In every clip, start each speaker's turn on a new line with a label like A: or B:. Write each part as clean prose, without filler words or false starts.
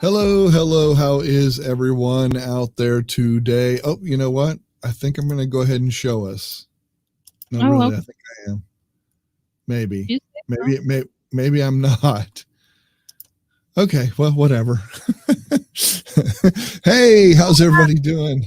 A: Hello, hello. How is everyone out there today? Oh, you know what? I think I'm going to go ahead and show us. No,
B: Oh,
A: really,
B: okay.
A: I think I am. Maybe,
B: You say so.
A: maybe I'm not. Okay, well, whatever. Hey, how's everybody doing?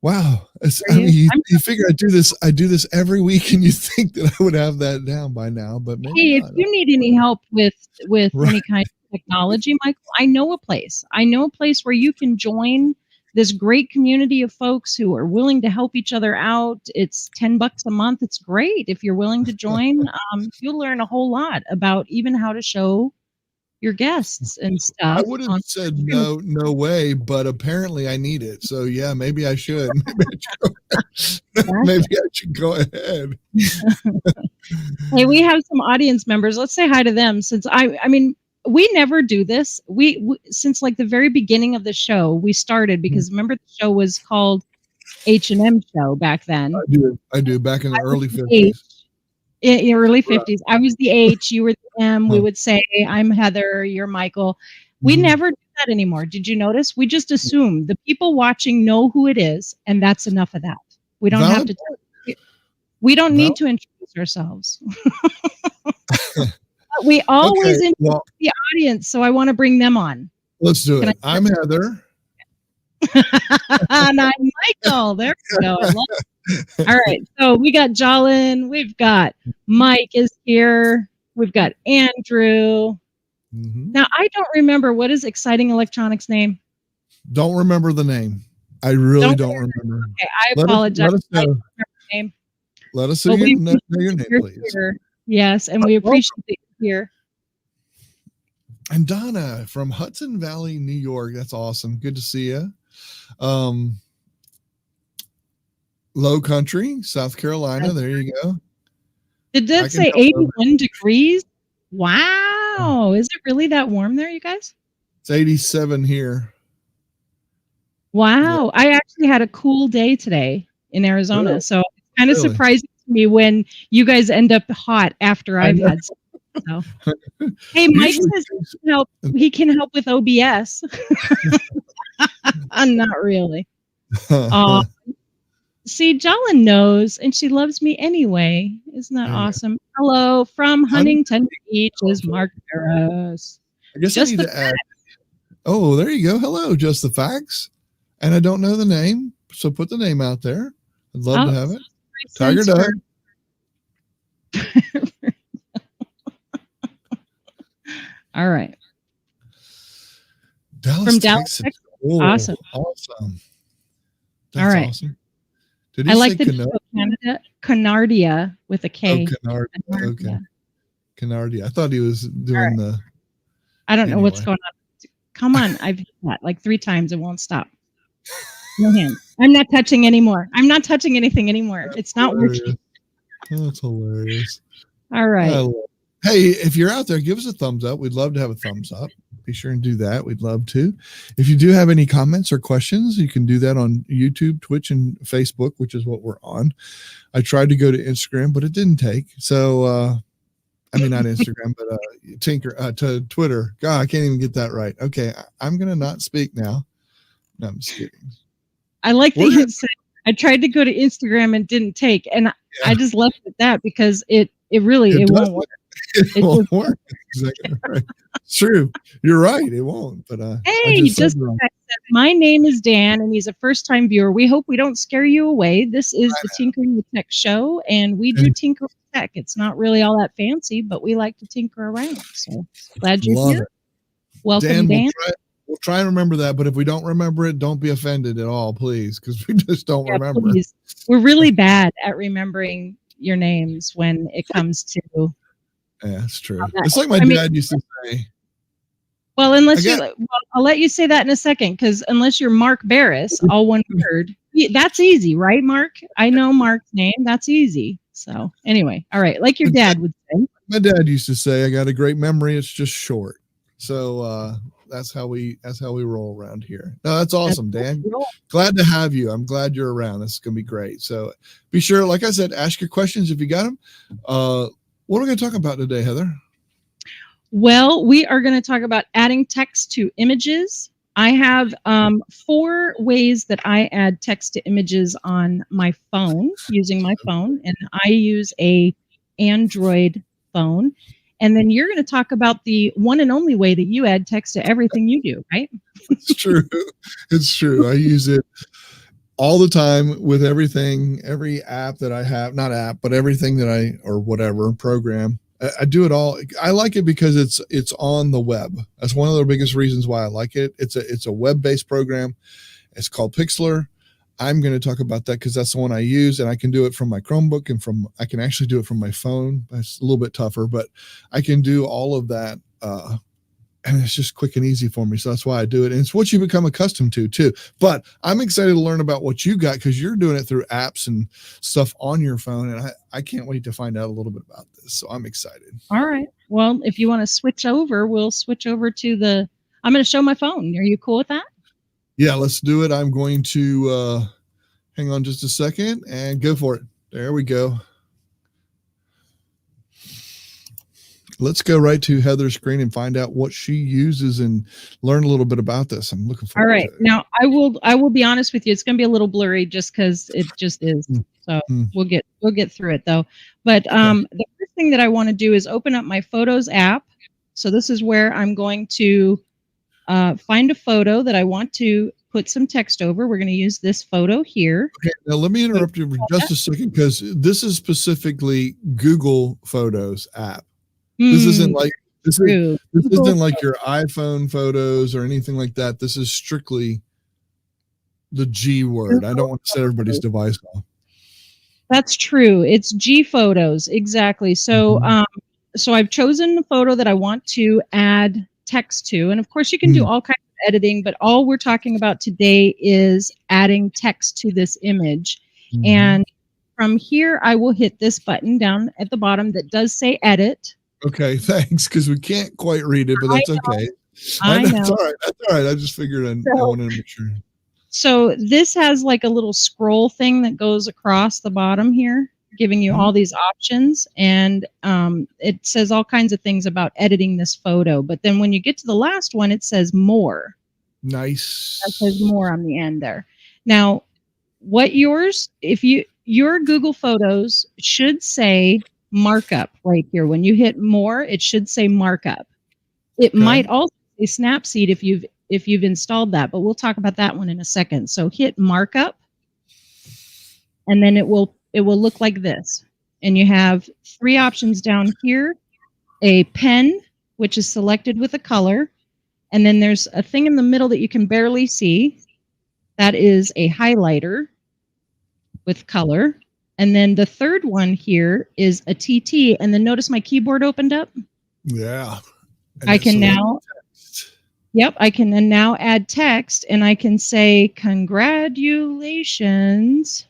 A: Wow,
B: Are you?
A: you figure I do this every week, and you think that I would have that down by now, but maybe
B: Hey, if
A: not.
B: you need any help with
A: Right.
B: any kind of technology, Michael, I know a place. I know a place where you can join this great community of folks who are willing to help each other out. It's $10 a month. It's great if you're willing to join. You'll learn a whole lot about even how to show your guests and
A: I
B: stuff.
A: would have said no, no way, but apparently I need it. So yeah, maybe I should. Maybe I should go ahead.
B: Hey, we have some audience members. Let's say hi to them. Since I mean, we never do this. We since like the very beginning of the show, we started because remember the show was called H&M Show back then.
A: I do. Back in the early
B: H,
A: 50s.
B: in early
A: Right.
B: 50s. I was the H, you were the M. We
A: Huh.
B: would say, I'm Heather, you're Michael. We
A: Mhm.
B: never do that anymore. Did you notice? We just assume the people watching know who it is, and that's enough of that. We don't have
A: Valid.
B: to. We don't need
A: Valid.
B: to introduce ourselves. We always
A: Okay,
B: introduce
A: well,
B: the audience, so I want to bring them on.
A: let's do
B: Can
A: it. I'm Heather.
B: And I'm Michael. There we go. I love it. All right. So we got Jalen. We've got Mike is here. We've got Andrew.
A: Mhm.
B: Now I don't remember what is Exciting Electronics name.
A: Don't remember the name. I really don't remember.
B: Okay, I
A: Let
B: apologize.
A: us
B: I don't
A: know.
B: remember the name.
A: Let us
B: But
A: know
B: we
A: your name,
B: appreciate you're
A: please.
B: here. Yes, and we appreciate that you're here.
A: And Donna from Hudson Valley, New York. That's awesome. Good to see you. Low Country, South Carolina. There you go.
B: Did
A: I
B: that
A: can
B: say
A: help
B: 81 degrees? Wow. Is it really that warm there, you guys?
A: It's 87 here.
B: Wow. I actually had a cool day today in Arizona.
A: Really?
B: So it's kind of
A: Really?
B: surprising to me when you guys end up hot after
A: I
B: I've
A: know.
B: had some. So. Hey, Mike
A: Usually,
B: says he can help with OBS. Not really. See, Jalen knows, and she loves me anyway. Isn't that awesome? Hello from Huntington Beach is Mark Harris.
A: I guess
B: Just
A: I need to add. Oh, there you go. Hello, Just the Facts. And I don't know the name, so put the name out there. I'd love to have it. Tiger Duck.
B: All right.
A: Dallas,
B: from Dallas,
A: Texas. Oh,
B: awesome.
A: Awesome.
B: That's all right.
A: Awesome. Did he
B: I like
A: say
B: the Canardia with a K.
A: Oh, Canardia. Okay. Canardia. I thought he was doing the.
B: I don't know what's going on. Come on. I've hit that like 3 times. It won't stop. No hands. I'm not touching anymore. I'm not touching anything anymore. It's not working.
A: That's hilarious.
B: All right.
A: Hey, if you're out there, give us a thumbs up. We'd love to have a thumbs up. Be sure and do that. We'd love to. If you do have any comments or questions, you can do that on YouTube, Twitch, and Facebook, which is what we're on. I tried to go to Instagram, but it didn't take. So, I mean, not Instagram, but to Twitter. God, I can't even get that right. Okay, I'm going to not speak now. No, I'm just kidding.
B: I like that you said, I tried to go to Instagram and didn't take. And I just left it at that because it won't work.
A: It won't work. Exactly right. It's true. You're right. It won't. But
B: hey, just my name is Dan, and he's a first-time viewer. We hope we don't scare you away. This is the Tinkering with Tech show, and we do tinker with tech. It's not really all that fancy, but we like to tinker around. So glad you're here. Welcome, Dan.
A: We'll try and remember that, but if we don't remember it, don't be offended at all, please, because we just don't remember.
B: Please. We're really bad at remembering your names when it comes to.
A: Yeah, that's true. It's like my dad used to say.
B: Well, I'll let you say that in a second, because unless you're Mark Barris, all one word, that's easy, right, Mark? I know Mark's name. That's easy. So anyway, all right, like your dad would say.
A: My dad used to say, "I got a great memory. It's just short." So that's how we roll around here. No, that's awesome, Dan. Glad to have you. I'm glad you're around. This is gonna be great. So be sure, like I said, ask your questions if you got them. What are we going to talk about today, Heather?
B: Well, we are going to talk about adding text to images. I have 4 ways that I add text to images on my phone, using my phone, and I use a Android phone. And then you're going to talk about the one and only way that you add text to everything you do, right?
A: It's true. It's true. I use it all the time with everything, every app that I have, not app, but everything that or whatever program. I do it all. I like it because it's on the web. That's one of the biggest reasons why I like it. It's a web-based program. It's called Pixlr. I'm going to talk about that because that's the one I use, and I can do it from my Chromebook and I can actually do it from my phone. It's a little bit tougher, but I can do all of that. And it's just quick and easy for me. So that's why I do it. And it's what you become accustomed to too. But I'm excited to learn about what you got because you're doing it through apps and stuff on your phone. And I can't wait to find out a little bit about this. So I'm excited.
B: All right. Well, if you want to switch over, we'll switch over to I'm going to show my phone. Are you cool with that?
A: Yeah, let's do it. I'm going to hang on just a second and go for it. There we go. Let's go right to Heather's screen and find out what she uses and learn a little bit about this. I'm looking forward to it.
B: Now, I will be honest with you. It's going to be a little blurry just because it just is. So we'll get through it though. But the first thing that I want to do is open up my Photos app. So this is where I'm going to find a photo that I want to put some text over. We're going to use this photo here.
A: Okay, now let me interrupt you for just a second because this is specifically Google Photos app. This isn't like this isn't like your iPhone photos or anything like that. This is strictly the G word. I don't want to set everybody's device off.
B: That's true. It's G Photos, exactly. So so I've chosen the photo that I want to add text to, and of course you can do all kinds of editing, but all we're talking about today is adding text to this image. And from here, I will hit this button down at the bottom that does say edit.
A: Okay, thanks, because we can't quite read it, but that's okay.
B: I know.
A: That's all right. That's all right. I just figured I wanted to make sure.
B: So this has like a little scroll thing that goes across the bottom here, giving you all these options. And it says all kinds of things about editing this photo. But then when you get to the last one, it says more.
A: Nice.
B: That says more on the end there. Now, your Google Photos should say markup right here. When you hit more, it should say markup. It might also say Snapseed if you've installed that, but we'll talk about that one in a second. So hit markup, and then it will look like this. And you have 3 options down here: a pen, which is selected with a color, and then there's a thing in the middle that you can barely see. That is a highlighter with color. And then the third one here is a TT. And then notice my keyboard opened up.
A: Yeah.
B: I can now, I can now add text, and I can say, congratulations.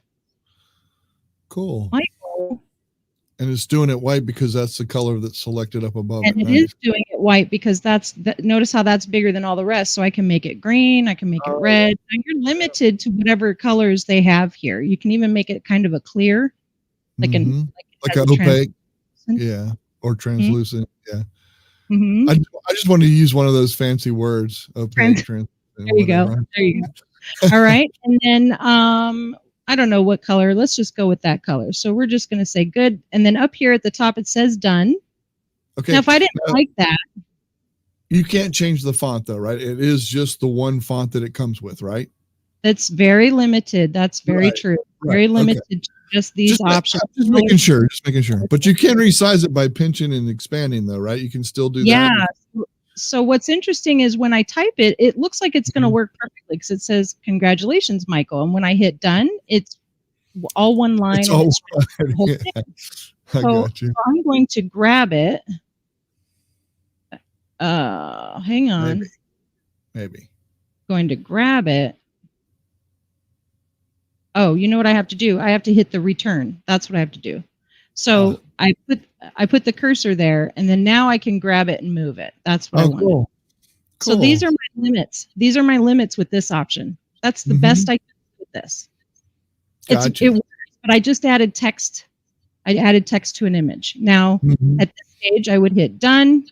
A: Cool.
B: Michael.
A: And it's doing it white because that's the color that's selected up above.
B: And it is doing it white because notice how that's bigger than all the rest. So I can make it green, I can make it red. And you're limited to whatever colors they have here. You can even make it kind of a clear, like an
A: opaque, or translucent, I just wanted to use one of those fancy words, opaque, translucent.
B: There you go. All right, and then I don't know what color. Let's just go with that color. So we're just going to say good. And then up here at the top, it says done. Okay. Now, if I didn't like that.
A: You can't change the font though, right? It is just the one font that it comes with, right?
B: That's very limited. That's very true. Very limited to just these options.
A: Just making sure. But you can resize it by pinching and expanding though, right? You can still do that.
B: Yeah. So what's interesting is when I type it, it looks like it's going to work perfectly because it says, congratulations, Michael. And when I hit done, it's all one line.
A: It's all one. I got you.
B: So I'm going to grab it. Hang on.
A: Maybe.
B: Going to grab it. Oh, you know what I have to do? I have to hit the return. That's what I have to do. So I put the cursor there, and then now I can grab it and move it. That's what I want. Cool. So these are my limits. These are my limits with this option. That's the best I can do with this. It works, but I just added text. I added text to an image. Now, at this stage, I would hit done,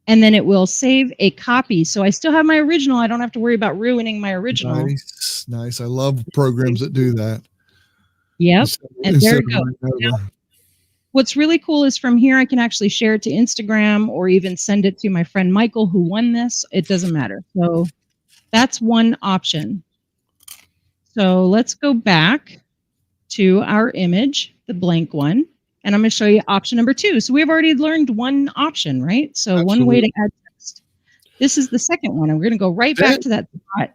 B: and then it will save a copy. So I still have my original. I don't have to worry about ruining my original.
A: Nice, nice. I love programs that do that.
B: Yep. And there it goes.
A: Over.
B: What's really cool is from here, I can actually share it to Instagram or even send it to my friend Michael who won this. It doesn't matter. So that's one option. So let's go back to our image, the blank one, and I'm going to show you option number 2. So we've already learned one option, right? So
A: Absolutely.
B: one way to add text. This is the second one, and we're going to go right back to that spot.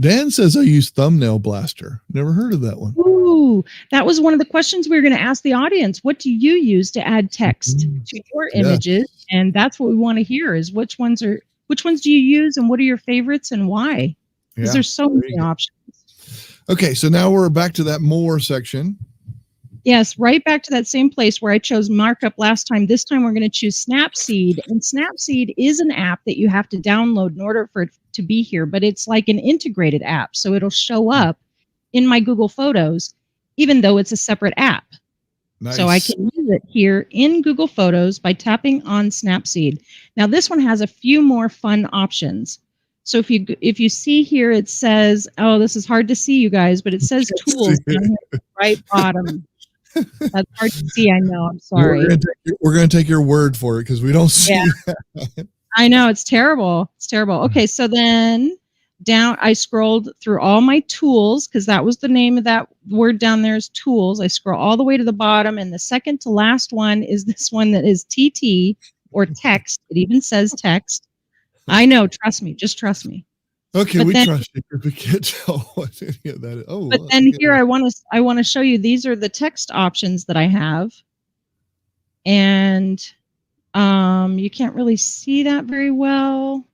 A: Dan says I use Thumbnail Blaster. Never heard of that one.
B: Ooh, that was one of the questions we were going to ask the audience. What do you use to add text to your images? And that's what we want to hear is which ones do you use and what are your favorites and why? Because there's so many options.
A: Okay, so now we're back to that more section.
B: Yes, right back to that same place where I chose markup last time. This time we're going to choose Snapseed. And Snapseed is an app that you have to download in order for it to be here, but it's like an integrated app. So it'll show up in my Google Photos, even though it's a separate app. Nice. So I can use it here in Google Photos by tapping on Snapseed. Now this one has a few more fun options. So if you see here, it says, oh, this is hard to see, you guys, but it says tools down here at the right bottom. That's hard to see, I know. I'm sorry.
A: We're going to take your word for it because we don't see that.
B: I know, it's terrible. It's terrible. Okay, so then down, I scrolled through all my tools because that was the name of that word down there is tools. I scroll all the way to the bottom, and the second to last one is this one that is TT or text. It even says text. I know, trust me, just trust me.
A: Okay, but we trust you because we can't tell what any of that is. Oh,
B: but then here I want to show you these are the text options that I have, and you can't really see that very well,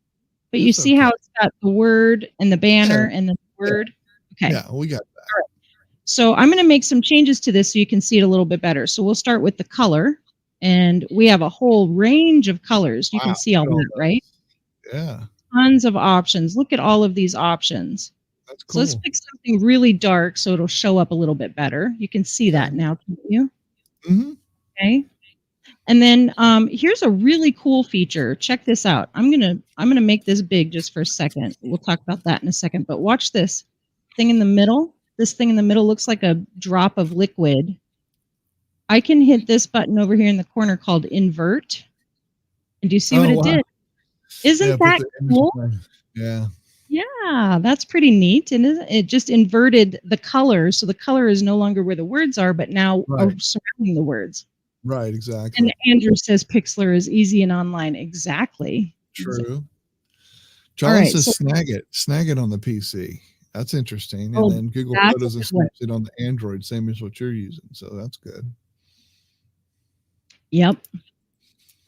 B: but you see how it's got the word and the banner and the word. Okay.
A: Yeah, we got that.
B: All right. So I'm going to make some changes to this so you can see it a little bit better. So we'll start with the color, and we have a whole range of colors. You can see all that, right?
A: Yeah.
B: Tons of options. Look at all of these options.
A: That's cool.
B: So let's pick something really dark so it'll show up a little bit better. You can see that now, can't you?
A: Mm-hmm.
B: Okay. And then here's a really cool feature. Check this out. I'm gonna make this big just for a second. We'll talk about that in a second. But watch this thing in the middle. This thing in the middle looks like a drop of liquid. I can hit this button over here in the corner called invert. And do you see what it did? Isn't that cool?
A: Yeah.
B: Yeah, that's pretty neat. And it just inverted the color. So the color is no longer where the words are, but now surrounding the words.
A: Right, exactly.
B: And Andrew says Pixlr is easy and online. Exactly.
A: True. Charlie says snag it on the PC. That's interesting. And then Google Photos and Snapseed on the Android, same as what you're using. So that's good.
B: Yep.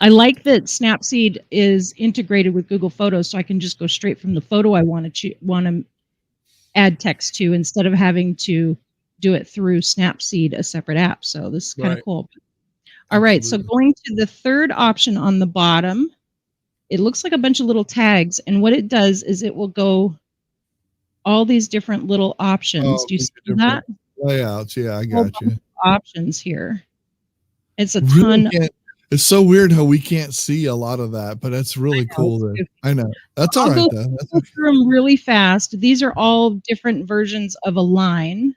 B: I like that Snapseed is integrated with Google Photos, so I can just go straight from the photo I want to add text to instead of having to do it through Snapseed, a separate app. So this is kind of cool. All right, so going to the third option on the bottom, it looks like a bunch of little tags, and what it does is it will go all these different little options. Do you see that?
A: Layouts, yeah, I got you.
B: Options here. It's a ton.
A: It's so weird how we can't see a lot of that, but it's really cool. I know. That's all right, though.
B: I'll go through them really fast. These are all different versions of a line,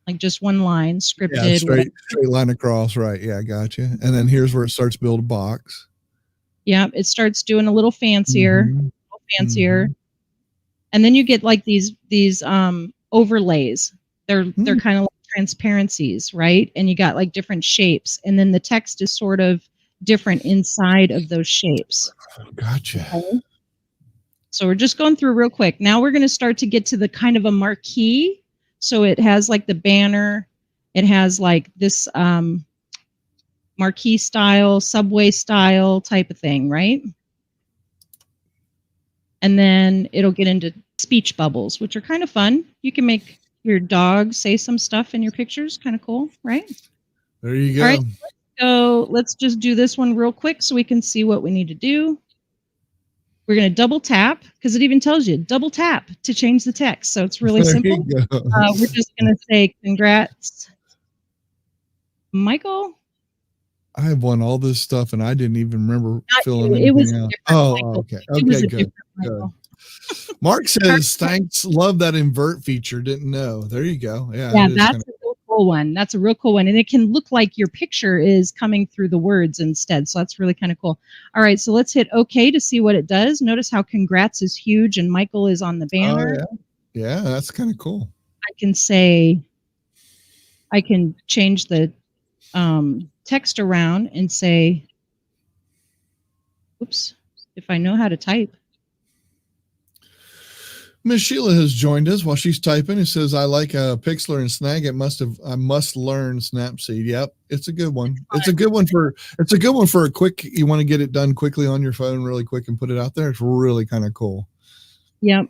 B: like just one line, scripted.
A: Yeah, straight line across, right. Yeah, I got you. And then here's where it starts build a box.
B: Yeah, it starts doing a little fancier, and then you get like these overlays. They're kind of like transparencies, right? And you got like different shapes, and then the text is sort of different inside of those shapes.
A: Gotcha.
B: Okay. So we're just going through real quick. Now we're going to start to get to the kind of a marquee. So it has like the banner. It has like this marquee style, subway style type of thing, right? And then it'll get into speech bubbles, which are kind of fun. You can make your dog say some stuff in your pictures. Kind of cool, right?
A: There you go.
B: All right, so let's just do this one real quick so we can see what we need to do. We're going to double tap because it even tells you double tap to change the text. So it's really simple. We're just going to say congrats, Michael.
A: I have won all this stuff and I didn't even remember
B: Not
A: filling
B: you. It was
A: anything
B: a
A: out.
B: different
A: Oh,
B: Michael.
A: okay.
B: It was
A: Okay,
B: a
A: good.
B: different Michael.
A: Mark says, thanks. Love that invert feature. Didn't know. There you go. Yeah,
B: Yeah,
A: it is
B: that's a real cool one. That's a real cool one. And it can look like your picture is coming through the words instead. So that's really kind of cool. All right, so let's hit OK to see what it does. Notice how congrats is huge and Michael is on the banner.
A: Oh, yeah. Yeah, that's kind of cool.
B: I can say, I can change the text around and say, oops, if I know how to type.
A: Miss Sheila has joined us while she's typing. It says, I like Pixlr and Snag. I must learn Snapseed. Yep. It's a good one. It's a good one for a quick, you want to get it done quickly on your phone really quick and put it out there. It's really kind of cool.
B: Yep.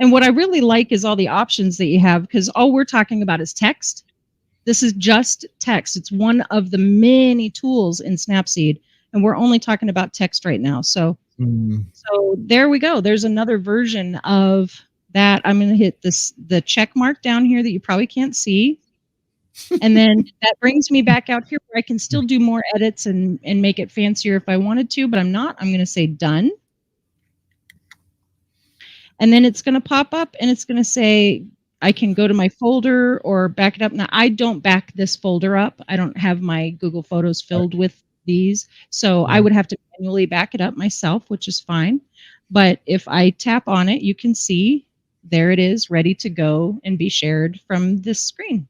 B: And what I really like is all the options that you have, because all we're talking about is text. This is just text. It's one of the many tools in Snapseed, and we're only talking about text right now. So there we go. There's another version of that. I'm going to hit the check mark down here that you probably can't see. And then that brings me back out here where I can still do more edits and make it fancier if I wanted to, but I'm not. I'm going to say done. And then it's going to pop up and it's going to say I can go to my folder or back it up. Now, I don't back this folder up. I don't have my Google Photos filled with these. So I would have to manually back it up myself, which is fine. But if I tap on it, you can see there it is, ready to go and be shared from this screen.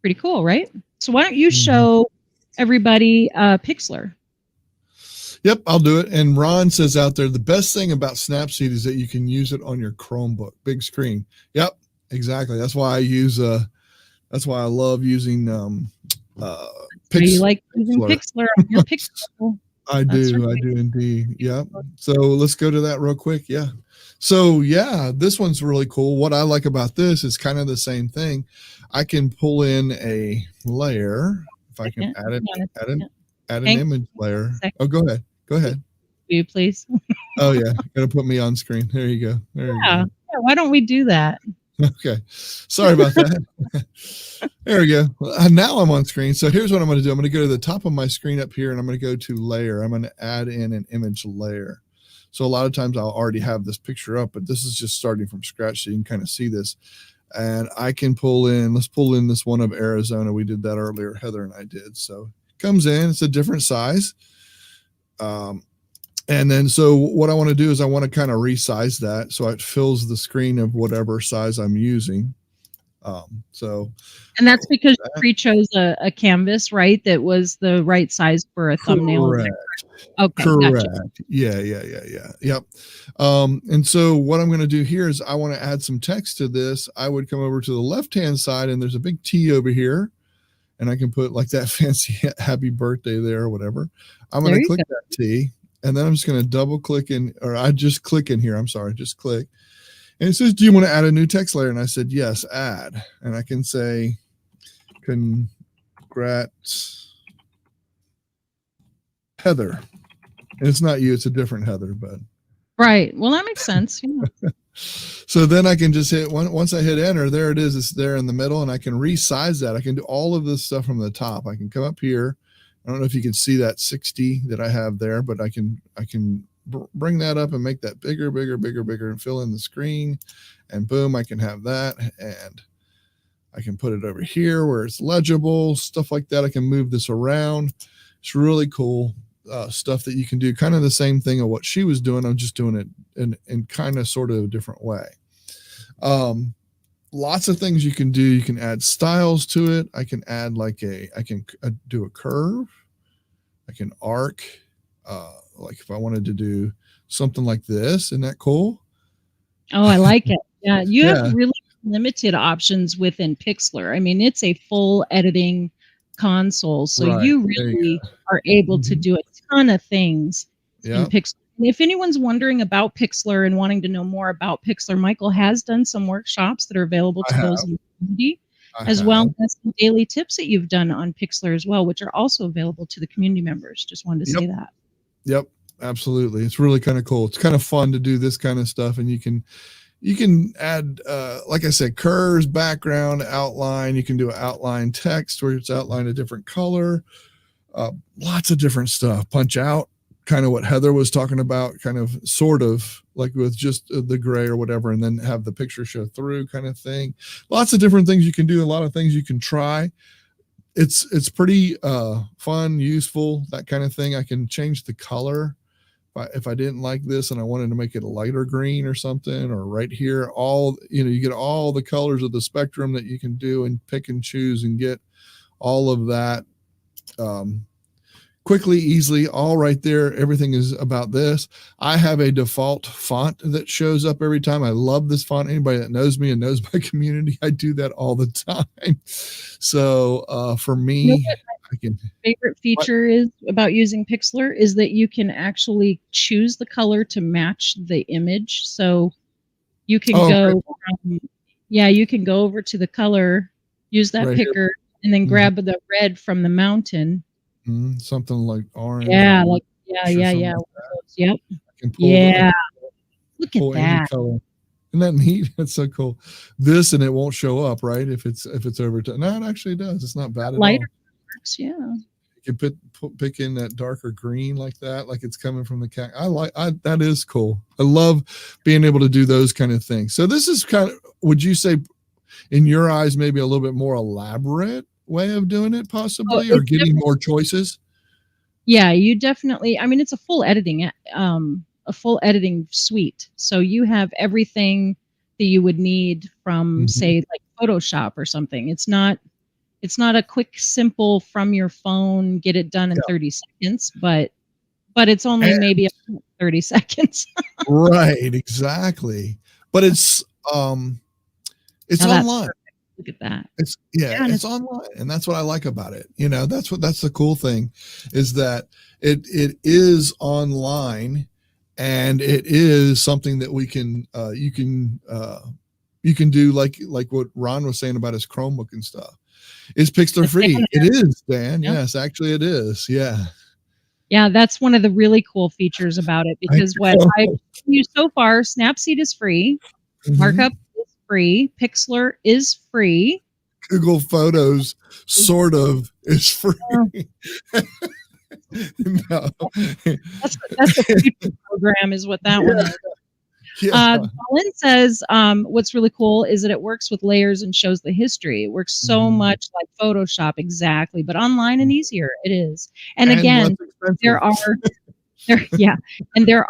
B: Pretty cool, right? So why don't you show everybody Pixlr?
A: Yep, I'll do it. And Ron says out there, the best thing about Snapseed is that you can use it on your Chromebook, big screen. Yep, exactly. That's why I use that's why I love using Pixlr.
B: You like using Pixlr on your Pixel.
A: I do indeed. Yeah. So let's go to that real quick. Yeah. So yeah, this one's really cool. What I like about this is kind of the same thing. I can pull in a layer if I can add an image layer. Oh, go ahead. Go ahead.
B: Will you please?
A: Oh yeah, gonna put me on screen. There you go. There you go.
B: Yeah. Why don't we do that?
A: Okay. Sorry about that. There we go. Now I'm on screen. So here's what I'm going to do. I'm going to go to the top of my screen up here and I'm going to go to layer. I'm going to add in an image layer. So a lot of times I'll already have this picture up, but this is just starting from scratch so you can kind of see this. And I can pull in, let's pull in this one of Arizona. We did that earlier. Heather and I did. So it comes in, it's a different size. And then, so what I want to do is I want to kind of resize that so it fills the screen of whatever size I'm using.
B: And that's because you pre-chose a canvas, right? That was the right size for a thumbnail.
A: Correct.
B: Okay.
A: Correct.
B: Gotcha.
A: Yeah. Yep. And so what I'm going to do here is I want to add some text to this. I would come over to the left-hand side and there's a big T over here. And I can put like that fancy happy birthday there or whatever. I'm going to click that T. And then I'm just going to double click in, or I just click in here. I'm sorry, just click. And it says, do you want to add a new text layer? And I said, yes, add. And I can say, congrats, Heather. And it's not you, it's a different Heather, but.
B: Right. Well, that makes sense. Yeah.
A: So then I can just hit, once I hit enter, there it is. It's there in the middle and I can resize that. I can do all of this stuff from the top. I can come up here. I don't know if you can see that 60 that I have there, but I can bring that up and make that bigger, and fill in the screen, and boom, I can have that. And I can put it over here where it's legible, stuff like that. I can move this around. It's really cool stuff that you can do. Kind of the same thing of what she was doing. I'm just doing it in kind of sort of a different way. Lots of things you can do. You can add styles to it. I can add like I can do a curve. I can arc. Like if I wanted to do something like this, isn't that cool?
B: Oh, I like it. Yeah. You have really limited options within Pixlr. I mean, it's a full editing console. So you really are able to do a ton of things in Pixlr. If anyone's wondering about Pixlr and wanting to know more about Pixlr, Michael has done some workshops that are available to those in the community, as well as some daily tips that you've done on Pixlr as well, which are also available to the community members. Just wanted to say that.
A: Yep, absolutely. It's really kind of cool. It's kind of fun to do this kind of stuff, and you can add, like I said, curves, background, outline. You can do an outline text where it's outlined a different color. Lots of different stuff. Punch out, kind of what Heather was talking about, kind of sort of like with just the gray or whatever, and then have the picture show through kind of thing. Lots of different things you can do, a lot of things you can try. It's pretty fun, useful, that kind of thing. I can change the color if I didn't like this and I wanted to make it a lighter green or something, or right here, you get all the colors of the spectrum that you can do and pick and choose and get all of that quickly, easily, all right there. Everything is about this. I have a default font that shows up every time. I love this font. Anybody that knows me and knows my community, I do that all the time. So for me, I can.
B: Favorite feature is about using Pixlr is that you can actually choose the color to match the image. So you can you can go over to the color, use that
A: right
B: picker,
A: here.
B: And then grab the red from the mountain.
A: Something like orange.
B: Yeah, Yep.
A: I can pull
B: Look at that.
A: Color. Isn't that neat? That's so cool. This, and it won't show up, right? If it's over to, no, it actually does. It's not bad at all.
B: Works, yeah.
A: You can pick in that darker green like that, like it's coming from the cat. That is cool. I love being able to do those kind of things. So this is kind of, would you say, in your eyes, maybe a little bit more elaborate way of doing it, possibly, or getting more choices?
B: Yeah, you definitely. I mean, it's a full editing suite. So you have everything that you would need from, say, like Photoshop or something. It's not a quick, simple from your phone, get it done in 30 seconds, but it's only maybe 30 seconds.
A: Right, Exactly. But it's online.
B: Look at that.
A: It's online, and that's what I like about it. That's the cool thing, is that it is online, and it is something that we can you can do like what Ron was saying about his Chromebook and stuff. It's Pixlr free. It is, Dan. Yep. Yes, actually it is. Yeah.
B: Yeah, that's one of the really cool features about it, because what I've used so far, Snapseed is free, Markup is free, Pixlr is free.
A: Google Photos sort of is free. No.
B: That's the future program, is what that one is. Colin says, what's really cool is that it works with layers and shows the history. It works so much like Photoshop, exactly, but online and easier. It is. And again, there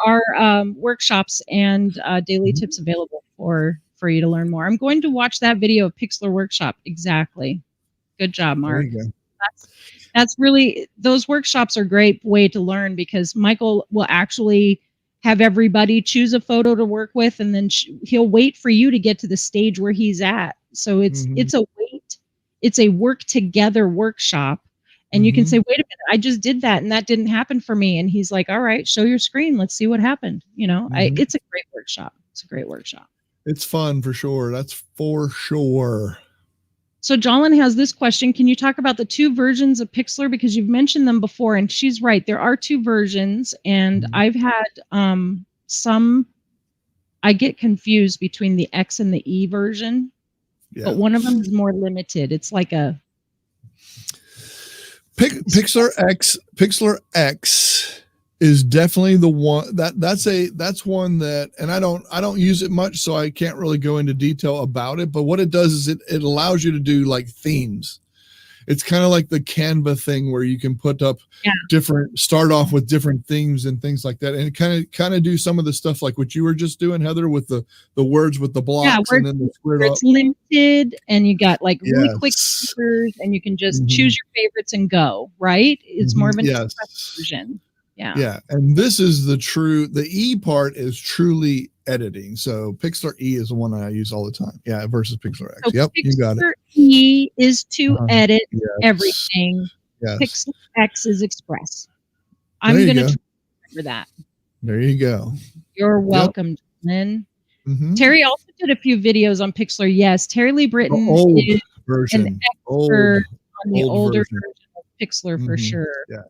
B: are workshops and daily tips available for you to learn more. I'm going to watch that video of Pixlr Workshop. Exactly. Good job, Mark.
A: There you go.
B: That's really, those workshops are a great way to learn, because Michael will actually have everybody choose a photo to work with, and then he'll wait for you to get to the stage where he's at. So it's a work together workshop, and you can say, wait a minute, I just did that and that didn't happen for me. And he's like, all right, show your screen. Let's see what happened. It's a great workshop. It's a great workshop.
A: It's fun for sure. That's for sure.
B: So Jolyn has this question. Can you talk about the two versions of Pixlr? Because you've mentioned them before, and she's right. There are two versions, and I've had I get confused between the X and the E version, but one of them is more limited. It's like a
A: Pixlr X is definitely the one that's one that, and I don't use it much, so I can't really go into detail about it, but what it does is it allows you to do like themes. It's kind of like the Canva thing where you can put up start off with different themes and things like that, and kind of do some of the stuff like what you were just doing, Heather, with the words with the blocks, and then the squared up.
B: It's limited, and you got like really quick features, and you can just choose your favorites and go, right? It's more of an express version. Yeah.
A: And this is the E part is truly editing. So Pixlr E is the one I use all the time. Yeah. Versus Pixlr X.
B: So
A: you got it.
B: Pixlr E is to edit everything.
A: Yes.
B: Pixlr X is express. I'm going to remember that.
A: There you go.
B: You're welcome, Lynn. Terry also did a few videos on Pixlr. Yes. Terry Lee Britton is
A: version.
B: an expert on the older version of Pixlr for sure.
A: Yeah.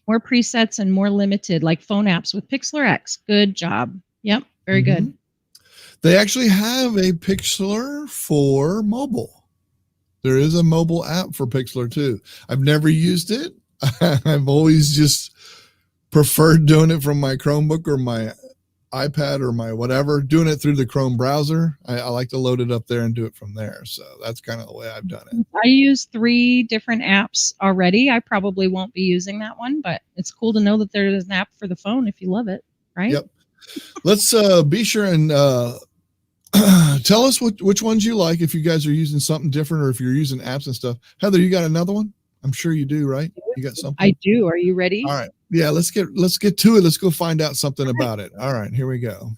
B: More presets and more limited, like phone apps with Pixlr X. Good job. Yep, very good.
A: They actually have a Pixlr for mobile. There is a mobile app for Pixlr too. I've never used it. I've always just preferred doing it from my Chromebook or my iPad or my whatever, doing it through the Chrome browser. I like to load it up there and do it from there. So that's kind of the way I've done it.
B: I use 3 different apps already. I probably won't be using that one, but it's cool to know that there is an app for the phone if you love it, right?
A: Yep. Let's be sure and tell us which ones you like, if you guys are using something different or if you're using apps and stuff. Heather, you got another one? I'm sure you do, right? You got something?
B: I do. Are you ready?
A: All right. Yeah, let's get to it. Let's go find out something about it. All right, here we go.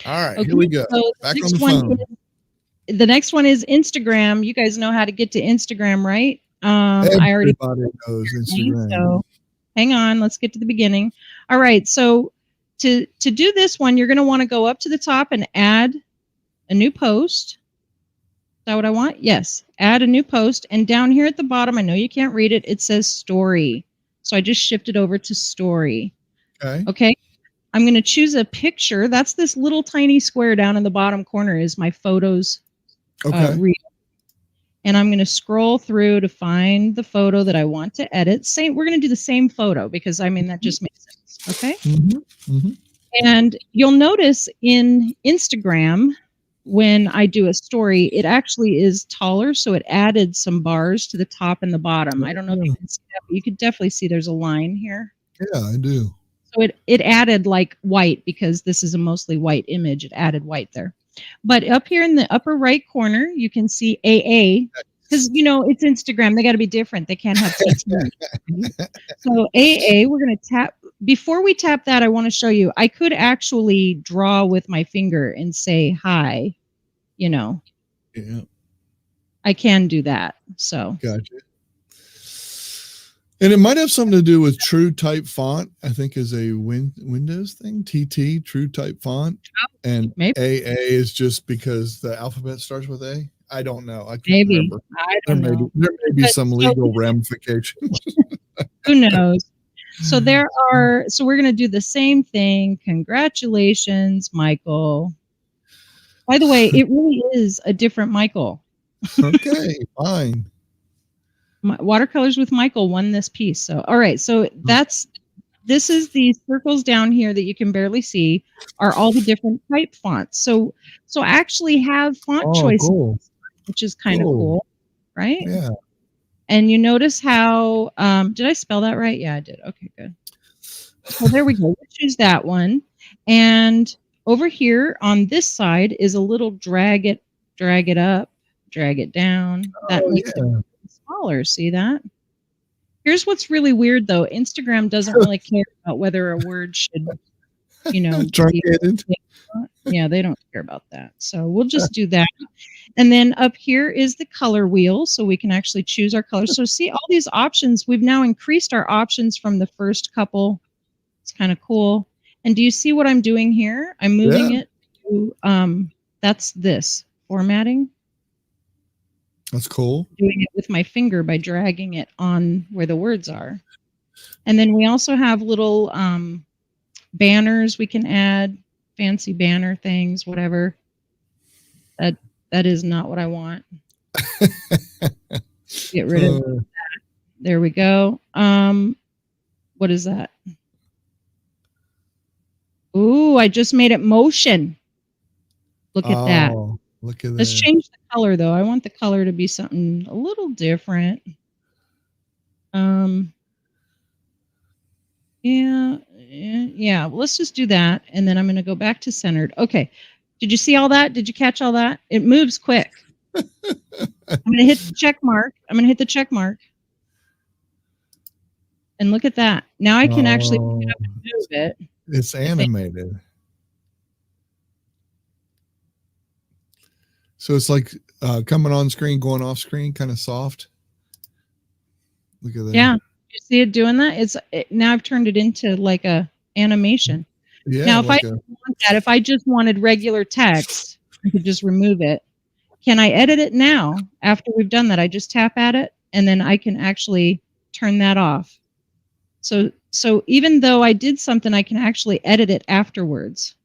A: All right,
B: okay,
A: here we go.
B: So
A: Back on the phone.
B: The next one is Instagram. You guys know how to get to Instagram, right?
A: Everybody knows Instagram.
B: So hang on, let's get to the beginning. All right, so to do this one, you're going to want to go up to the top and add a new post. Is that what I want? Yes. Add a new post. And down here at the bottom, I know you can't read it, it says story. So I just shifted over to story. Okay. I'm going to choose a picture. That's this little tiny square down in the bottom corner is my photos reel. And I'm going to scroll through to find the photo that I want to edit. We're going to do the same photo because, I mean, that just makes sense. Okay. And you'll notice in Instagram, when I do a story, it actually is taller, so it added some bars to the top and the bottom. I don't know if you can see that, but you could definitely see there's a line here.
A: Yeah, I do.
B: So it added like white because this is a mostly white image. It added white there. But up here in the upper right corner, you can see AA because, you know, it's Instagram. They got to be different. They can't have TT. So AA, we're going to tap. Before we tap that, I want to show you, I could actually draw with my finger and say hi, you know.
A: Yeah.
B: I can do that. So.
A: Gotcha. And it might have something to do with True Type Font, I think is a Windows thing, TT, True Type Font. And maybe. AA is just because the alphabet starts with A. I don't know. I can't remember.
B: I don't know.
A: There may be some legal ramifications.
B: Who knows? So we're going to do the same thing. Congratulations, Michael. By the way, it really is a different Michael.
A: Okay, fine.
B: Watercolors with Michael won this piece. So, all right. So this is the circles down here that you can barely see are all the different type fonts. So actually have font choices, cool. Which is kind of cool, right?
A: Yeah.
B: And you notice how, did I spell that right? Yeah, I did. Okay, good. So there we go. We'll choose that one. And over here on this side is a little drag it up, drag it down. That makes it smaller. See that? Here's what's really weird though. Instagram doesn't really care about whether a word should, you know,
A: truncated.
B: Yeah, they don't care about that. So we'll just do that. And then up here is the color wheel, so we can actually choose our colors. So see all these options. We've now increased our options from the first couple. It's kind of cool. And do you see what I'm doing here? I'm moving it to, that's this, formatting.
A: That's cool.
B: Doing it with my finger by dragging it on where the words are. And then we also have little banners we can add, fancy banner things, whatever. That is not what I want. Get rid of that. There we go. What is that? Ooh, I just made it motion. Look at that.
A: Look at that.
B: Let's change the color though. I want the color to be something a little different. Yeah. Well, let's just do that. And then I'm going to go back to centered. Okay. Did you see all that? Did you catch all that? It moves quick. I'm going to hit the check mark. And look at that. Now I can actually pick it up and move it.
A: It's animated. So it's like coming on screen, going off screen, kind of soft. Look at that.
B: Yeah. You see it doing that? Now I've turned it into like a animation.
A: Yeah.
B: Now, if I just wanted regular text, I could just remove it. Can I edit it now? After we've done that, I just tap at it, and then I can actually turn that off. So even though I did something, I can actually edit it afterwards.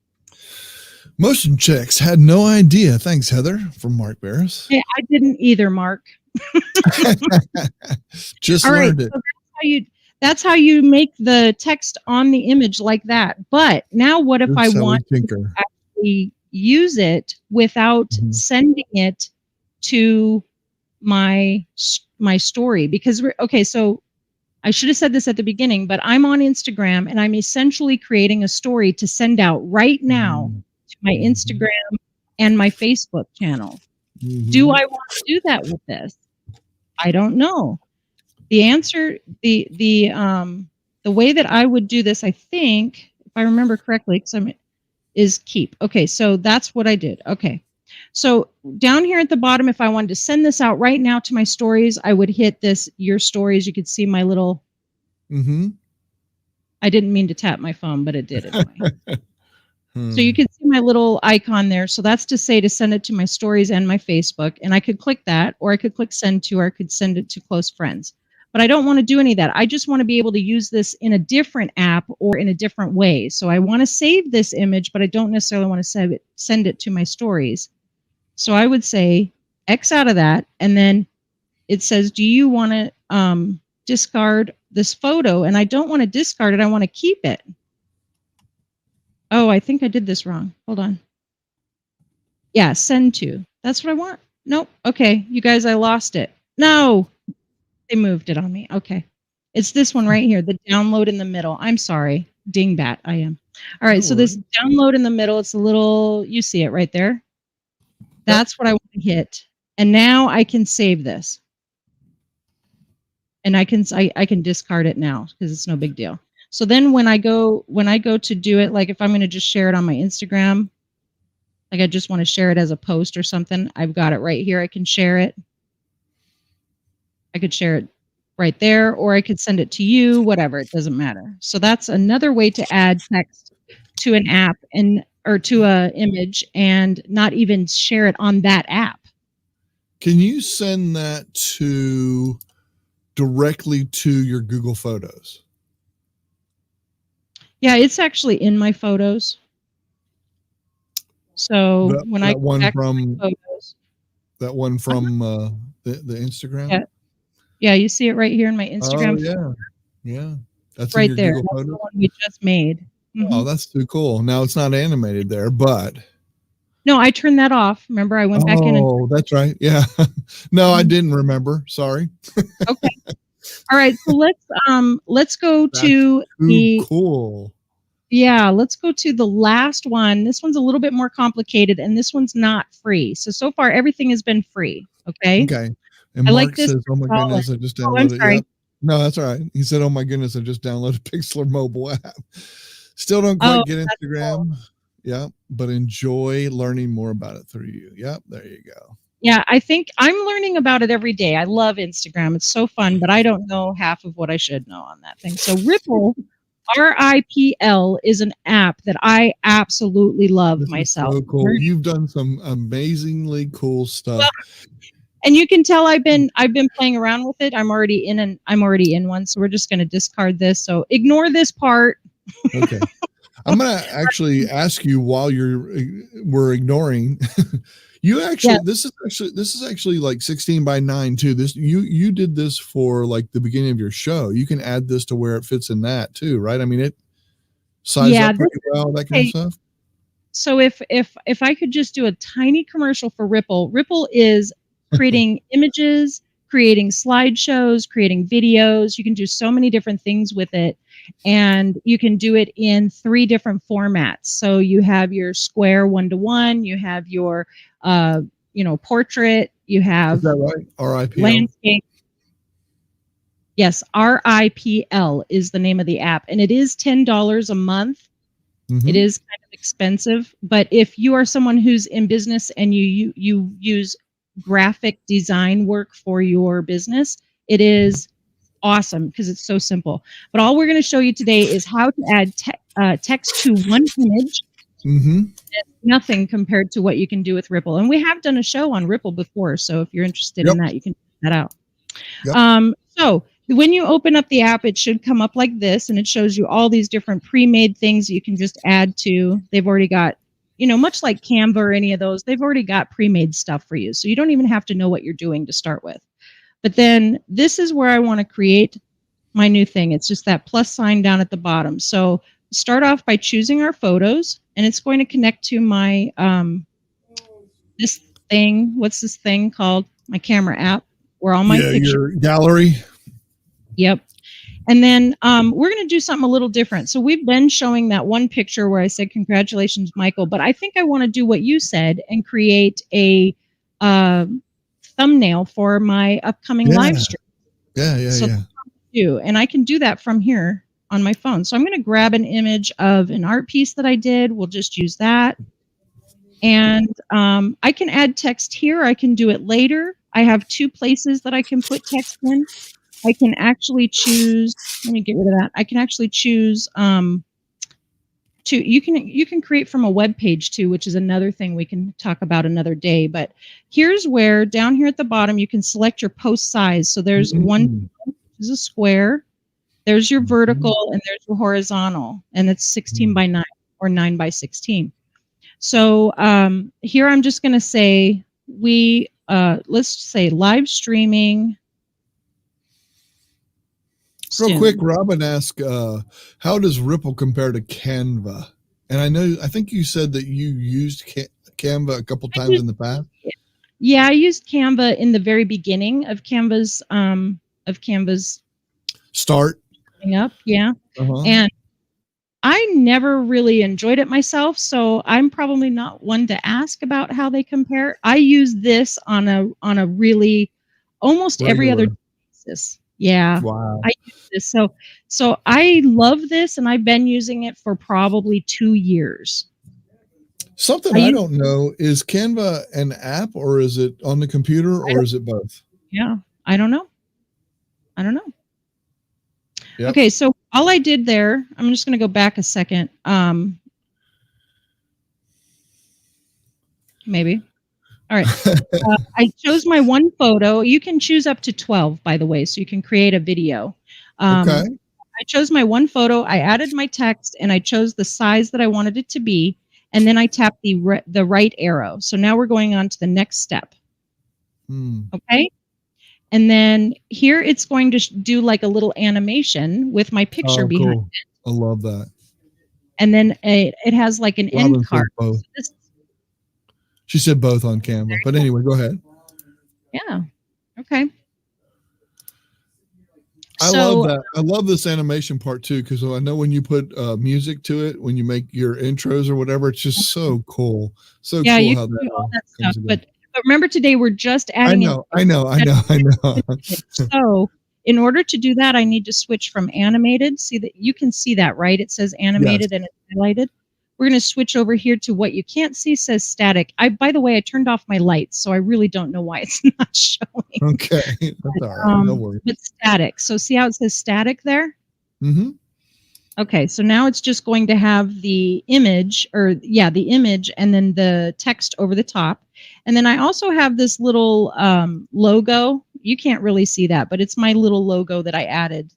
A: Motion checks. Had no idea. Thanks, Heather, from Mark Barris.
B: Hey, I didn't either, Mark.
A: Just
B: All right,
A: learned it.
B: so that's how you make the text on the image like that. But now what if
A: Just
B: I
A: so we
B: want to
A: tinker.
B: actually use it without sending it to my story? Because so I should have said this at the beginning, but I'm on Instagram and I'm essentially creating a story to send out right now to my Instagram and my Facebook channel. Do I want to do that with this? I don't know. The answer, the way that I would do this, I think, if I remember correctly, is keep. Okay, so that's what I did. Okay. So down here at the bottom, if I wanted to send this out right now to my stories, I would hit this, your stories. You could see my little, I didn't mean to tap my phone, but it did anyway. So you can see my little icon there. So that's to say to send it to my stories and my Facebook. And I could click that, or I could click send to, or I could send it to close friends. But I don't want to do any of that. I just want to be able to use this in a different app or in a different way. So I want to save this image, but I don't necessarily want to send it to my stories. So I would say X out of that. And then it says, do you want to discard this photo? And I don't want to discard it. I want to keep it. Oh, I think I did this wrong. Hold on. Yeah, send to. That's what I want. Nope. Okay, you guys, I lost it. No, they moved it on me. Okay. It's this one right here, the download in the middle. I'm sorry. Dingbat, I am. All right, so this download in the middle, it's a little, you see it right there. That's what I want to hit. And now I can save this. And I can discard it now because it's no big deal. So then when I go to do it, like if I'm going to just share it on my Instagram, like I just want to share it as a post or something, I've got it right here. I can share it. I could share it right there, or I could send it to you, whatever, it doesn't matter. So that's another way to add text to an app or to an image and not even share it on that app.
A: Can you send that directly to your Google Photos?
B: Yeah, it's actually in my photos. So when I go back to my photos,
A: that one from the Instagram.
B: Yeah, you see it right here in my Instagram.
A: Oh yeah, that's
B: right
A: in your
B: there.
A: Google
B: That's
A: Photos?
B: the one we just made.
A: Oh, that's too cool. Now it's not animated there, but
B: no, I turned that off. Remember, I went back in.
A: Oh, that's right. Yeah. No, I didn't remember. Sorry.
B: Okay. All right. So let's go to the
A: cool.
B: Yeah, let's go to the last one. This one's a little bit more complicated, and this one's not free. So far everything has been free. Okay.
A: Okay. And
B: I
A: Mark
B: like this.
A: says, "Oh my goodness, I just downloaded it." Yep. No, that's all right. He said, "Oh my goodness, I just downloaded Pixlr mobile app." Still don't quite get Instagram. Cool. Yeah, but enjoy learning more about it through you. Yep, there you go.
B: Yeah, I think I'm learning about it every day. I love Instagram. It's so fun, but I don't know half of what I should know on that thing. So Ripple, RIPL, is an app that I absolutely love myself.
A: So cool. You've done some amazingly cool stuff.
B: Well, and you can tell I've been playing around with it. I'm already in one, so we're just going to discard this. So ignore this part.
A: Okay. I'm going to actually ask you while we're ignoring. You actually, this is actually like 16:9 too. This you did this for like the beginning of your show. You can add this to where it fits in that too, right? I mean, it sizes up pretty well, that kind of stuff.
B: So if I could just do a tiny commercial for Ripple. Ripple is creating images, creating slideshows, creating videos. You can do so many different things with it. And you can do it in 3 different formats. So you have your square 1:1, you have your portrait, you have
A: Is that right? RIPL?
B: Landscape. Yes, RIPL is the name of the app, and it is $10 a month. It is kind of expensive, but if you are someone who's in business and you use graphic design work for your business, it is awesome because it's so simple. But all we're going to show you today is how to add text to one image. It's nothing compared to what you can do with Ripple. And we have done a show on Ripple before, so if you're interested in that, you can check that out. So when you open up the app, it should come up like this, and it shows you all these different pre-made things you can just add to. They've already got, you know, much like Canva or any of those, they've already got pre-made stuff for you. So you don't even have to know what you're doing to start with. But then this is where I want to create my new thing. It's just that plus sign down at the bottom. So start off by choosing our photos, and it's going to connect to my, this thing. What's this thing called? My camera app, where all my pictures.
A: Your gallery.
B: Yep. And then we're going to do something a little different. So we've been showing that one picture where I said, congratulations, Michael. But I think I want to do what you said and create a thumbnail for my upcoming live stream. And I can do that from here on my phone. So I'm going to grab an image of an art piece that I did. We'll just use that. And I can add text here. I can do it later. I have 2 places that I can put text in. I can actually choose, let me get rid of that. I can actually choose you can create from a web page too, which is another thing we can talk about another day. But here's where down here at the bottom you can select your post size. So there's one is a square, there's your vertical, and there's your horizontal, and it's 16 by 9 or 9 by 16. So here I'm just going to say let's say live streaming.
A: Real quick, Robin asked, how does Ripple compare to Canva? And I think you said that you used Canva a couple times in the past.
B: Yeah, I used Canva in the very beginning of Canva's
A: start.
B: Up, yeah. And I never really enjoyed it myself, so I'm probably not one to ask about how they compare. I use this on a really almost every other basis. Yeah.
A: Wow.
B: I use this. So I love this, and I've been using it for probably 2 years.
A: Something I don't know, is Canva an app, or is it on the computer, or is it both?
B: Yeah, I don't know. Yep. Okay, so all I did there, I'm just going to go back a second. Maybe. All right. I chose my one photo. You can choose up to 12, by the way, so you can create a video.
A: Okay.
B: I chose my one photo. I added my text, and I chose the size that I wanted it to be. And then I tapped the right arrow. So now we're going on to the next step. Okay. And then here it's going to do like a little animation with my picture behind it.
A: I love that.
B: And then it has like an end card. So
A: she said both on Canva, but anyway, go ahead.
B: Yeah. Okay.
A: I love that. I love this animation part too, because I know when you put music to it, when you make your intros or whatever, it's just so cool. So cool
B: you
A: how
B: can do all that stuff. But remember, today we're just adding.
A: I know.
B: So in order to do that, I need to switch from animated. See that you can see that, right? It says animated and it's highlighted. We're going to switch over here to what you can't see says static. By the way, I turned off my lights, so I really don't know why it's not showing.
A: Okay, that's all right. No worries.
B: But static. So see how it says static there?
A: Mm-hmm.
B: Okay, so now it's just going to have the image, the image, and then the text over the top. And then I also have this little logo. You can't really see that, but it's my little logo that I added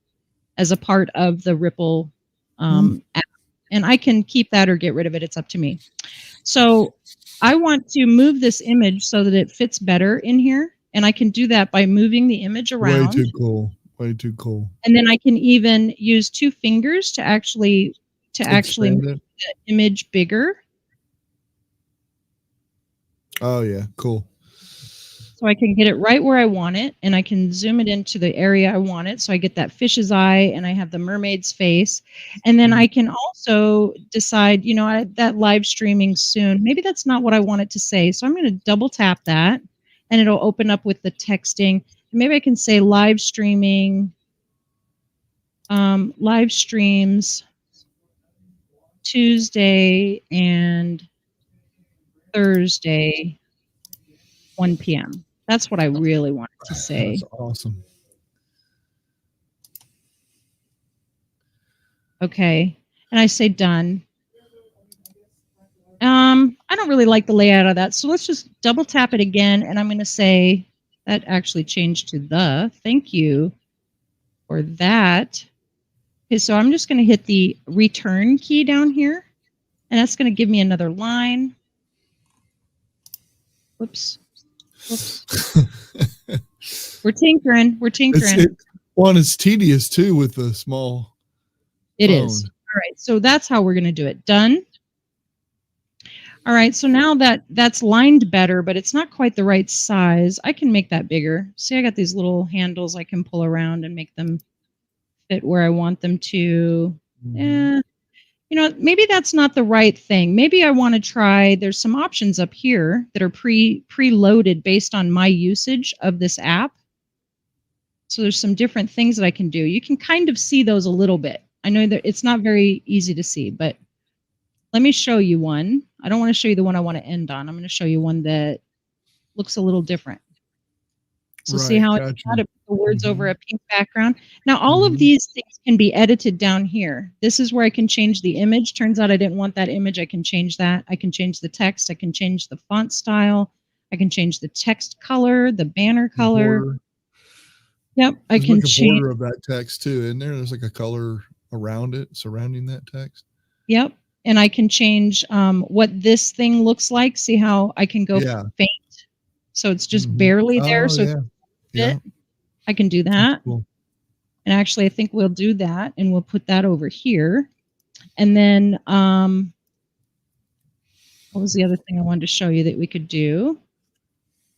B: as a part of the Ripple app. And I can keep that or get rid of it. It's up to me. So I want to move this image so that it fits better in here. And I can do that by moving the image around.
A: Way too cool. Way too cool.
B: And then I can even use 2 fingers to actually make the image bigger.
A: Oh, yeah. Cool.
B: So I can get it right where I want it, and I can zoom it into the area I want it. So I get that fish's eye, and I have the mermaid's face. And then I can also decide, that live streaming soon, maybe that's not what I want it to say. So I'm going to double tap that, and it'll open up with the texting. Maybe I can say live streaming, live streams Tuesday and Thursday, 1 p.m. That's what I really wanted to say.
A: That's awesome.
B: Okay. And I say done. I don't really like the layout of that. So let's just double tap it again. And I'm going to say that actually changed to the. Thank you for that. Okay. So I'm just going to hit the return key down here. And that's going to give me another line. Whoops. Whoops. We're tinkering. We're tinkering.
A: It's tedious too with the small
B: It
A: phone.
B: is. All right. So that's how we're going to do it. Done. All right. So now that's lined better, but it's not quite the right size. I can make that bigger. See, I got these little handles I can pull around and make them fit where I want them to.
A: Mm-hmm.
B: You know, maybe that's not the right thing. Maybe I want to try, there's some options up here that are preloaded based on my usage of this app. So there's some different things that I can do. You can kind of see those a little bit. I know that it's not very easy to see, but let me show you one. I don't want to show you the one I want to end on. I'm going to show you one that looks a little different. So see how it's got the words over a pink background. Now all of these things can be edited down here. This is where I can change the image. Turns out I didn't want that image. I can change that. I can change the text. I can change the font style. I can change the text color, the banner color.
A: Border.
B: Yep, I can change
A: border of that text too. In there, there's like a color around it, surrounding that text.
B: Yep, and I can change what this thing looks like. See how I can go faint? So it's just barely there. So I can do that. Cool. And actually, I think we'll do that, and we'll put that over here. And then, what was the other thing I wanted to show you that we could do?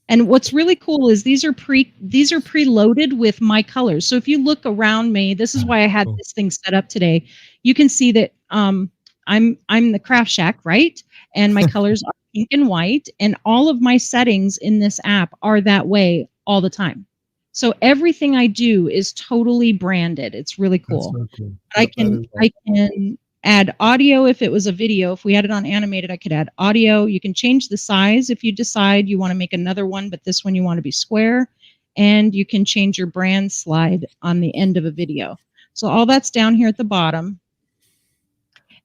B: And what's really cool is these are preloaded with my colors. So if you look around me, this is why I had this thing set up today. You can see that I'm the Craft Shack, right? And my colors are pink and white, and all of my settings in this app are that way all the time. So everything I do is totally branded. It's really cool. So cool. I can add audio if it was a video. If we had it on animated, I could add audio. You can change the size if you decide you want to make another one, but this one you want to be square. And you can change your brand slide on the end of a video. So all that's down here at the bottom.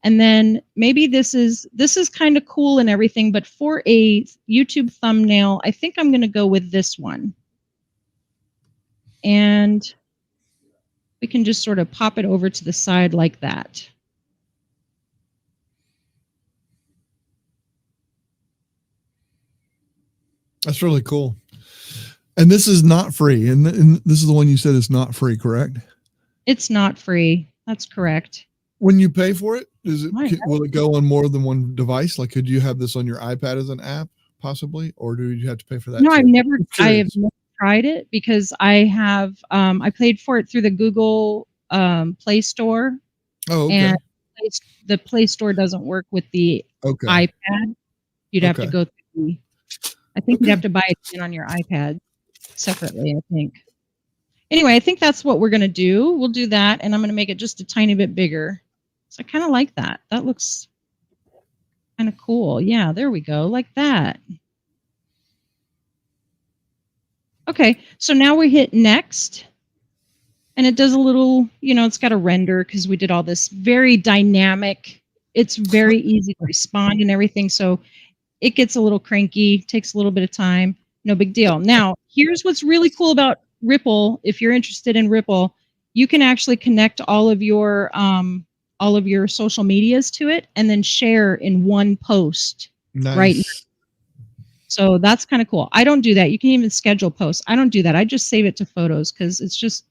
B: And then maybe this is kind of cool and everything, but for a YouTube thumbnail, I think I'm going to go with this one. And we can just sort of pop it over to the side like that.
A: That's really cool. And this is not free. And this is the one you said is not free, correct?
B: It's not free. That's correct.
A: When you pay for it, will it go on more than one device? Like, could you have this on your iPad as an app possibly, or do you have to pay for that?
B: No, I have never tried it because I have, I paid for it through the Google Play Store.
A: Oh, okay.
B: And the Play Store doesn't work with the iPad. You'd have to go through I think you'd have to buy it on your iPad separately, I think. Anyway, I think that's what we're going to do. We'll do that, and I'm going to make it just a tiny bit bigger. So I kind of like that. That looks kind of cool. Yeah, there we go, like that. Okay, so now we hit next. And it does a little, you know, it's got a render because we did all this very dynamic. It's very easy to respond and everything. So it gets a little cranky, takes a little bit of time. No big deal. Now, here's what's really cool about Ripple. If you're interested in Ripple, you can actually connect all of your social medias to it and then share in one post.
A: Nice.
B: Right now. So that's kind of cool. I don't do that. You can even schedule posts. I don't do that. I just save it to photos because it's just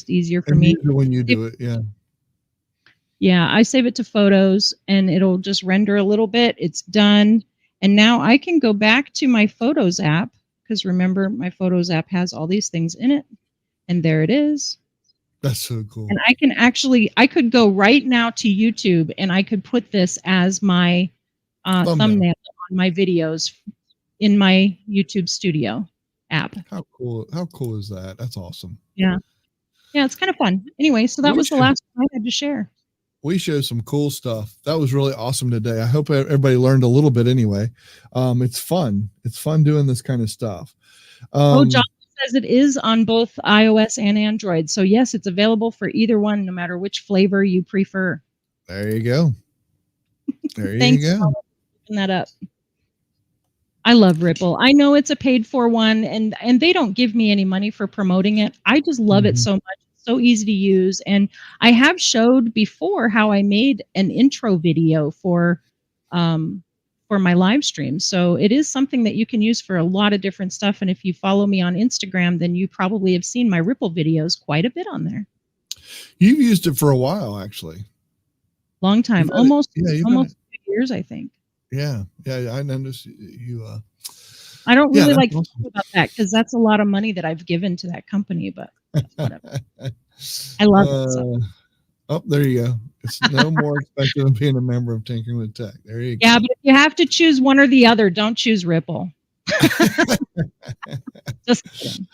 B: easier for me.
A: When you do it, yeah.
B: Yeah, I save it to photos and it'll just render a little bit. It's done. And now I can go back to my Photos app because remember, my Photos app has all these things in it. And there it is.
A: That's so cool.
B: And I could go right now to YouTube and I could put this as my thumbnail on my videos in my YouTube Studio app.
A: How cool is that? That's awesome.
B: Yeah. Yeah, it's kind of fun. Anyway, so that was the last one I had to share.
A: We showed some cool stuff. That was really awesome today. I hope everybody learned a little bit anyway. It's fun. It's fun doing this kind of stuff.
B: John says it is on both iOS and Android. So yes, it's available for either one, no matter which flavor you prefer.
A: There you go. There you
B: Thanks
A: go.
B: for picking that up. I love Ripple. I know it's a paid for one and they don't give me any money for promoting it. I just love it so much. It's so easy to use. And I have showed before how I made an intro video for for my live stream. So it is something that you can use for a lot of different stuff. And if you follow me on Instagram, then you probably have seen my Ripple videos quite a bit on there.
A: You've used it for a while, actually.
B: Long time, almost 2 years, I think.
A: Yeah, I noticed you.
B: I don't really like to talk about that because that's a lot of money that I've given to that company, but whatever. I love it. So.
A: Oh, there you go. It's no more expensive than being a member of Tinkering with Tech. There you go.
B: Yeah, but if you have to choose one or the other, don't choose Ripple. Just kidding.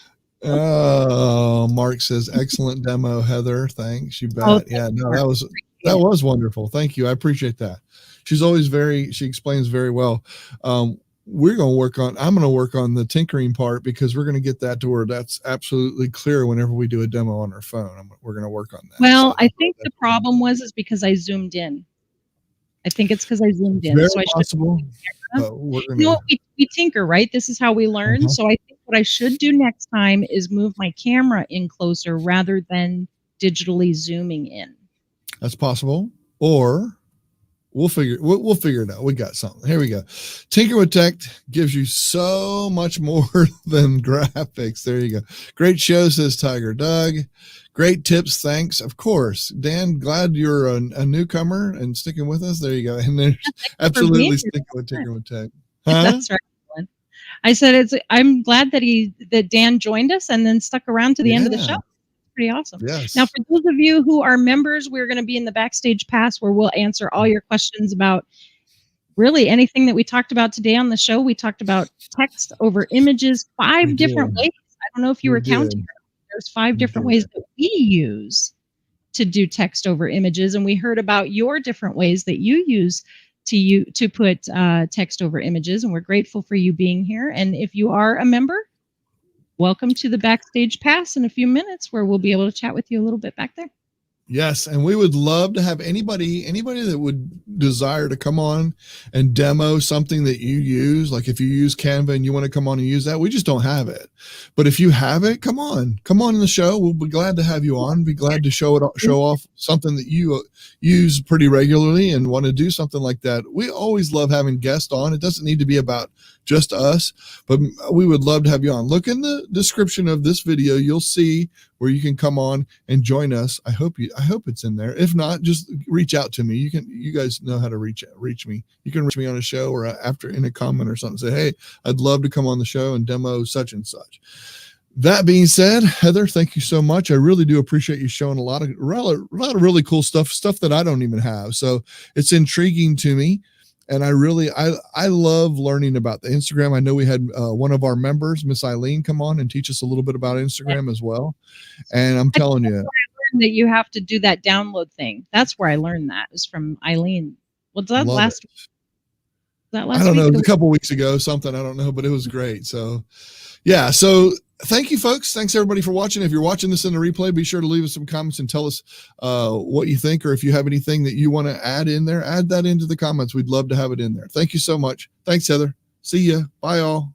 A: Oh, Mark says, excellent demo, Heather. Thanks. You bet. Yeah, no, that was wonderful. Thank you. I appreciate that. She's always she explains very well. I'm going to work on the tinkering part because we're going to get that to where that's absolutely clear whenever we do a demo on our phone. We're going to work on that.
B: Well, I think the problem is because I zoomed in. I think it's because I zoomed in.
A: Very
B: so
A: possible.
B: We tinker, right? This is how we learn. So I think what I should do next time is move my camera in closer rather than digitally zooming in.
A: That's possible. Or we'll figure it out. We got something. Here we go. Tinker with Tech gives you so much more than graphics. There you go. Great show, says Tiger Doug. Great tips. Thanks. Of course. Dan, glad you're a newcomer and sticking with us. There you go. And there's absolutely sticking with Tinker with Tech. Huh?
B: That's right. I said I'm glad that Dan joined us and then stuck around to the end of the show. Pretty awesome.
A: Yes.
B: Now, for those of you who are members, we're going to be in the Backstage Pass where we'll answer all your questions about really anything that we talked about today on the show. We talked about text over images, 5 different ways. I don't know if you were counting. There's 5 different ways that we use to do text over images, and we heard about your different ways that you use to put text over images, and we're grateful for you being here. And if you are a member, welcome to the Backstage Pass in a few minutes where we'll be able to chat with you a little bit back there.
A: Yes, and we would love to have anybody that would desire to come on and demo something that you use. Like if you use Canva and you want to come on and use that, we just don't have it. But if you have it, come on in the show. We'll be glad to have you on. Be glad to show off something that you use pretty regularly and want to do something like that. We always love having guests on. It doesn't need to be about just us, but we would love to have you on. Look in the description of this video. You'll see where you can come on and join us. I hope it's in there. If not, just reach out to me. You guys know how to reach me. You can reach me on a show or after in a comment or something. Say, hey, I'd love to come on the show and demo such and such. That being said, Heather, thank you so much. I really do appreciate you showing a lot of really cool stuff that I don't even have. So it's intriguing to me. And I love learning about the Instagram. I know we had one of our members, Miss Eileen, come on and teach us a little bit about Instagram as well. And I'm telling you
B: that you have to do that download thing. That's where I learned that is from Eileen. Was that last week? I don't
A: know. It was a couple weeks ago, something. I don't know, but it was great. So yeah. So thank you, folks. Thanks everybody for watching. If you're watching this in the replay, be sure to leave us some comments and tell us what you think, or if you have anything that you want to add in there, add that into the comments. We'd love to have it in there. Thank you so much. Thanks, Heather. See ya. Bye all.